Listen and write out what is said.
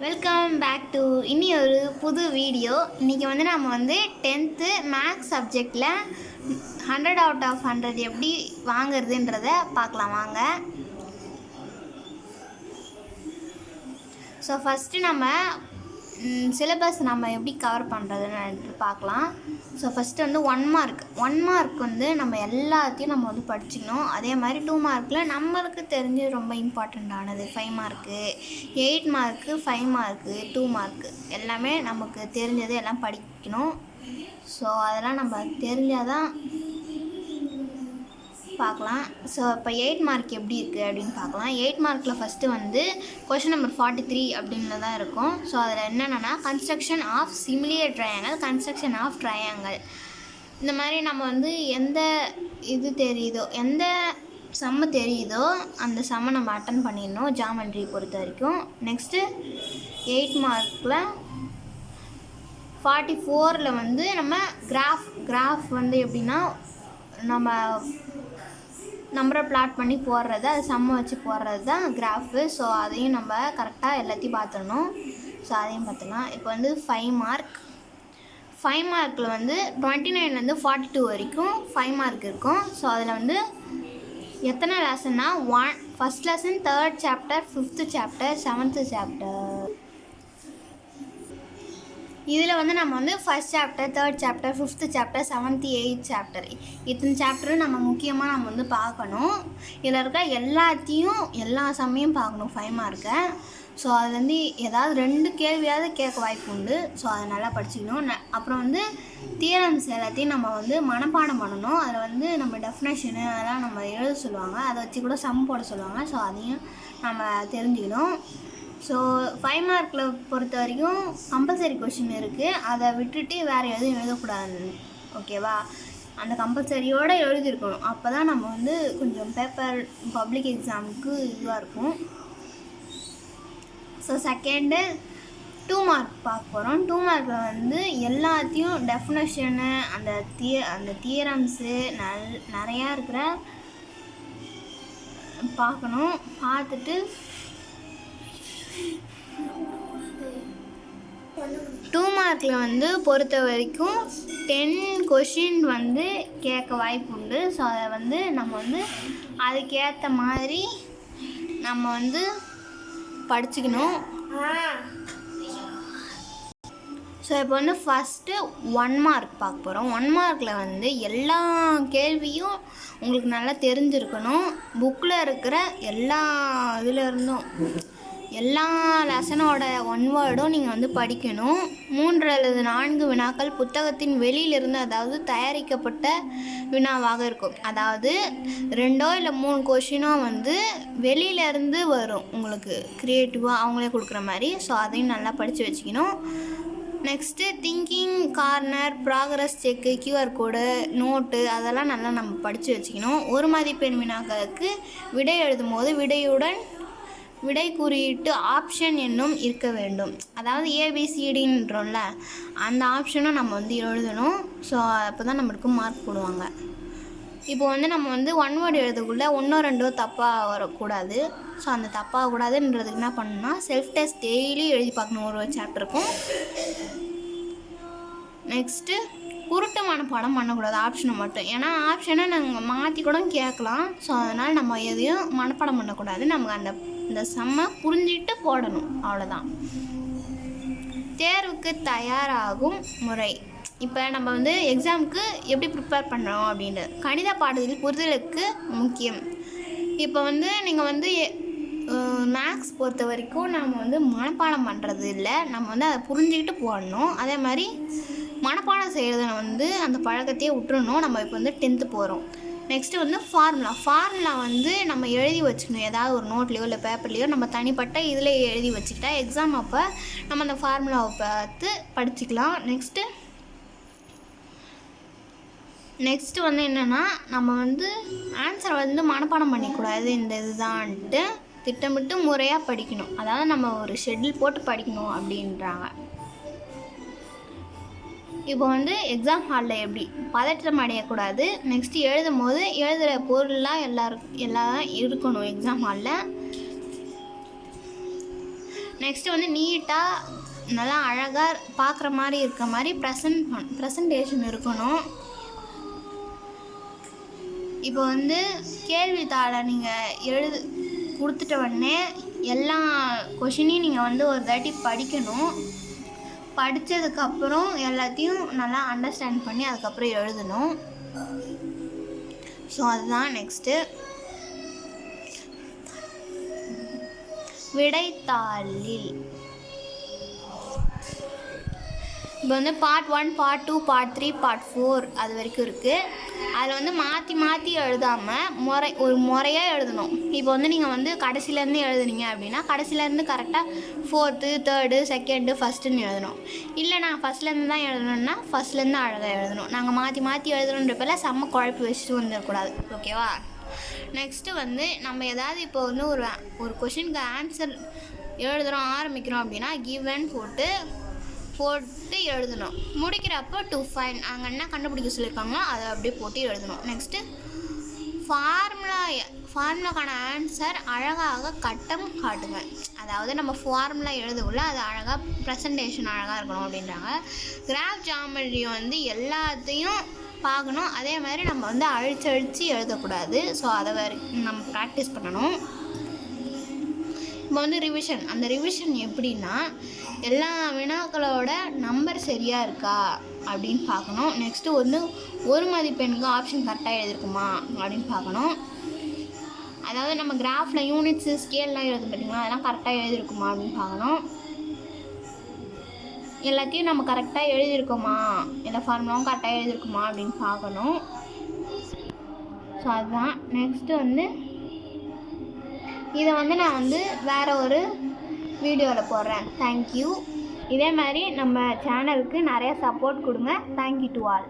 Welcome back to இனி ஒரு புது வீடியோ. இன்றைக்கி நம்ம 10th மேக்ஸ் சப்ஜெக்டில் 100 அவுட் ஆஃப் 100 எப்படி வாங்குறதுன்றதை பார்க்கலாம் வாங்க. ஸோ ஃபஸ்ட்டு நம்ம சிலபஸ் எப்படி கவர் பண்ணுறதுன்னு பார்க்கலாம். ஸோ ஃபஸ்ட்டு 1 மார்க் நம்ம எல்லாத்தையும் படிச்சுக்கணும். அதே மாதிரி 2 மார்க்கில் நம்மளுக்கு தெரிஞ்சு ரொம்ப இம்பார்ட்டண்ட்டானது 5 மார்க்கு, 8 மார்க்கு, 5 மார்க்கு, 2 மார்க்கு எல்லாமே நமக்கு தெரிஞ்சது எல்லாம் படிக்கணும். ஸோ அதெல்லாம் நம்ம தெரிஞ்சால் தான் பார்க்கலாம். ஸோ இப்போ 8 மார்க் எப்படி இருக்குது அப்படின்னு பார்க்கலாம். 8 மார்க்கில் ஃபஸ்ட்டு கொஷின் நம்பர் 43 அப்படின்னு தான் இருக்கும். ஸோ அதில் என்னென்னா construction of similar triangle, construction of triangle, இந்த மாதிரி நம்ம எந்த இது தெரியுதோ, எந்த சம்மு தெரியுதோ அந்த சம்மை நம்ம அட்டன் பண்ணிடணும் ஜாமெண்ட்ரி பொறுத்த வரைக்கும். நெக்ஸ்ட்டு 8 மார்க்கில் 44ல் நம்ம கிராஃப் எப்படின்னா நம்ம நம்பரை பிளாட் பண்ணி போடுறது, அது சம்மை வச்சு போடுறது தான் கிராஃபு. ஸோ அதையும் நம்ம கரெக்டாக எல்லாத்தையும் பார்த்துடணும். ஸோ அதையும் பார்த்துக்கலாம். இப்போ 5 மார்க்கில் 29லேருந்து 42 வரைக்கும் 5 மார்க் இருக்கும். ஸோ அதில் எத்தனை லெசன்னா first lesson, 3rd chapter, 5th chapter, 7th chapter. இதில் நம்ம first chapter, 3rd chapter, 5th chapter, 7th, 8th chapter, இத்தனை சாப்டரும் நம்ம முக்கியமாக பார்க்கணும். இதில் இருக்க எல்லாத்தையும் எல்லா சமயம் பார்க்கணும் 5 மார்க்கை. ஸோ அது ஏதாவது 2 கேள்வியாவது கேட்க வாய்ப்பு உண்டு. ஸோ அதை நல்லா படிச்சுக்கணும். அப்புறம் தியரம்ஸ் எல்லாத்தையும் நம்ம மனப்பாடம் பண்ணணும். அதில் நம்ம டெஃபினேஷனு அதெல்லாம் நம்ம எழுத சொல்லுவாங்க, அதை வச்சு கூட சம் போட சொல்லுவாங்க. ஸோ அதையும் நம்ம தெரிஞ்சுக்கணும். ஸோ 5 மார்க்கில் பொறுத்த வரைக்கும் கம்பல்சரி கொஷின் இருக்குது. அதை விட்டுட்டு வேறு எதுவும் எழுதக்கூடாது, ஓகேவா? அந்த கம்பல்சரியோடு எழுதியிருக்கணும். அப்போ தான் நம்ம கொஞ்சம் பேப்பர் பப்ளிக் எக்ஸாமுக்கு இதுவாக இருக்கும். ஸோ செகண்டு 2 மார்க் பார்க்க போகிறோம். 2 மார்க்கில் எல்லாத்தையும் டெஃபினேஷனு, அந்த தியரம்ஸு நிறையா இருக்கிற பார்க்கணும். பார்த்துட்டு 2 மார்க்கில் பொறுத்த வரைக்கும் 10 கொஷின் கேட்க வாய்ப்பு உண்டு. ஸோ அதை நம்ம அதுக்கேற்ற மாதிரி நம்ம படிச்சுக்கணும். ஸோ இப்போ ஃபஸ்ட்டு 1 மார்க் பார்க்க போகிறோம். 1 மார்க்கில் எல்லா கேள்வியும் உங்களுக்கு நல்லா தெரிஞ்சிருக்கணும். புக்கில் இருக்கிற எல்லா இதில் எல்லா லெசனோட 1 வேர்டும் நீங்கள் படிக்கணும். 3 அல்லது 4 வினாக்கள் புத்தகத்தின் வெளியிலிருந்து, அதாவது தயாரிக்கப்பட்ட வினாவாக இருக்கும். அதாவது 2 இல்லை 3 கொஷினோ வெளியிலேருந்து வரும், உங்களுக்கு க்ரியேட்டிவாக அவங்களே கொடுக்குற மாதிரி. ஸோ அதையும் நல்லா படித்து வச்சுக்கணும். நெக்ஸ்ட்டு திங்கிங் கார்னர், ப்ராக்ரஸ் செக்கு, கியூஆர் கோடு, நோட்டு அதெல்லாம் நல்லா நம்ம படித்து வச்சுக்கணும். 1 மதிப்பெண் வினாக்களுக்கு விடை எழுதும் போது விடை குறியீட்டு ஆப்ஷன் என்னும் இருக்க வேண்டும். அதாவது ஏபிசிடின்றோம்ல, அந்த ஆப்ஷனும் நம்ம எழுதணும். ஸோ அப்போ தான் நம்மளுக்கு மார்க் போடுவாங்க. இப்போ நம்ம 1 வேர்டு எழுதக்குள்ளே 1 2 தப்பாக வரக்கூடாது. ஸோ அந்த தப்பாக கூடாதுன்றதுக்கு என்ன பண்ணணும்னா செல்ஃப் டெஸ்ட் டெய்லி எழுதி பார்க்கணும் ஒரு சாப்டருக்கும். நெக்ஸ்ட்டு குருட்டு மனப்பாடம் பண்ணக்கூடாது ஆப்ஷனை மட்டும். ஏன்னா ஆப்ஷனை நாங்கள் மாற்றி கூட கேட்கலாம். ஸோ அதனால் நம்ம எதையும் மனப்பாடம் பண்ணக்கூடாது. நமக்கு இந்த செம்மை புரிஞ்சிட்டு போடணும், அவ்வளோதான். தேர்வுக்கு தயாராகும் முறை. இப்போ நம்ம எக்ஸாமுக்கு எப்படி ப்ரிப்பேர் பண்ணுறோம் அப்படின்றது கணித பாடத்தில் புரிதலுக்கு முக்கியம். இப்போ நீங்கள் மேக்ஸ் பொறுத்த வரைக்கும் நம்ம மனப்பாடம் பண்ணுறது இல்லை, நம்ம அதை புரிஞ்சுக்கிட்டு போடணும். அதே மாதிரி மனப்பாடம் செய்கிறத அந்த பழக்கத்தையே விட்டுறணும். நம்ம இப்போ 10th போகிறோம். நெக்ஸ்ட்டு ஃபார்முலா நம்ம எழுதி வச்சுக்கணும். ஏதாவது ஒரு நோட்லேயோ இல்லை பேப்பர்லேயோ நம்ம தனிப்பட்ட இதில் எழுதி வச்சுக்கிட்டா எக்ஸாம் அப்போ நம்ம அந்த ஃபார்முலாவை பார்த்து படிச்சுக்கலாம். நெக்ஸ்ட்டு என்னென்னா நம்ம ஆன்சரை மனப்பாடம் பண்ணிக்கூடாது. இந்த இதுதான்ட்டு திட்டமிட்டு முறையாக படிக்கணும். அதாவது நம்ம ஒரு ஷெட்யூல் போட்டு படிக்கணும் அப்படின்றாங்க. இப்போ எக்ஸாம் ஹாலில் எப்படி பதற்றம் அடையக்கூடாது. நெக்ஸ்ட்டு எழுதும் போது எழுதுகிற பொருள்லாம் எல்லாம் இருக்கணும் எக்ஸாம் ஹாலில். நெக்ஸ்ட்டு வந்து நீட்டாக நல்லா அழகாக பார்க்குற மாதிரி இருக்க மாதிரி ப்ரெசன்டேஷன் இருக்கணும். இப்போ வந்து கேள்வித்தாளை நீங்கள் கொடுத்துட்ட உடனே எல்லா கொஷினையும் நீங்கள் வந்து ஒரு தாட்டி படிக்கணும். படித்ததுக்கப்புறம் எல்லாத்தையும் நல்லா அண்டர்ஸ்டாண்ட் பண்ணி அதுக்கப்புறம் எழுதணும். ஸோ அதுதான் நெக்ஸ்ட்டு. விடைத்தாளில் இப்போ வந்து பார்ட் 1, பார்ட் 2, பார்ட் 3, பார்ட் 4 அது வரைக்கும் இருக்குது. அதில் வந்து மாற்றி எழுதாமல் ஒரு முறையாக எழுதணும். இப்போ வந்து நீங்கள் வந்து கடைசியிலேருந்து எழுதுனீங்க அப்படின்னா கடைசியிலேருந்து கரெக்டாக 4th, 3rd, 2nd, 1st எழுதணும். இல்லை நான் ஃபஸ்ட்லேருந்து தான் எழுதணுன்னா ஃபஸ்ட்லேருந்து அழகாக எழுதணும். நாங்கள் மாற்றி எழுதணுன்றப்பல செம்ம குழப்பி வச்சுட்டு வந்துடக்கூடாது. ஓகேவா? நெக்ஸ்ட்டு வந்து நம்ம ஏதாவது இப்போ வந்து ஒரு கொஷினுக்கு ஆன்சர் ஆரம்பிக்கிறோம் அப்படின்னா கிவன் போட்டு எழுதணும். முடிக்கிறப்போ டு ஃபைண்ட் அங்கே என்ன கண்டுபிடிக்க சொல்லியிருக்காங்களோ அதை அப்படியே போட்டு எழுதணும். நெக்ஸ்ட்டு ஃபார்முலாக்கான ஆன்சர் அழகாக கட்டம் காட்டுங்க. அதாவது நம்ம ஃபார்முலா எழுதக்குள்ள அது அழகாக ப்ரெசன்டேஷன் அழகாக இருக்கணும் அப்படின்றாங்க. கிராஃப் ஜாமெட்ரி வந்து எல்லாத்தையும் பார்க்கணும். அதே மாதிரி நம்ம வந்து அழிச்சு எழுதக்கூடாது. ஸோ அதை நம்ம ப்ராக்டிஸ் பண்ணணும். இப்போ வந்து அந்த ரிவிஷன் எப்படின்னா எல்லா வினாக்களோட நம்பர் சரியாக இருக்கா அப்படின்னு பார்க்கணும். நெக்ஸ்ட்டு வந்து ஒரு மதிப்பெண்ணுக்கு ஆப்ஷன் கரெக்டாக எழுதிருக்குமா அப்படின்னு பார்க்கணும். அதாவது நம்ம கிராஃபில் யூனிட்ஸு ஸ்கேல்லாம் எழுத பார்த்தீங்களா, அதெல்லாம் கரெக்டாக எழுதிருக்குமா அப்படின்னு பார்க்கணும். எல்லாத்தையும் நம்ம கரெக்டாக எழுதியிருக்கோமா, எல்லா ஃபார்முலாவும் கரெக்டாக எழுதியிருக்குமா அப்படின்னு பார்க்கணும். ஸோ அதுதான். நெக்ஸ்ட்டு வந்து இதை வந்து நான் வந்து வேறு ஒரு வீடியோவில் போடுறேன். தேங்க்யூ. இதே மாதிரி நம்ம சேனலுக்கு நிறையா சப்போர்ட் கொடுங்க. Thank you to all.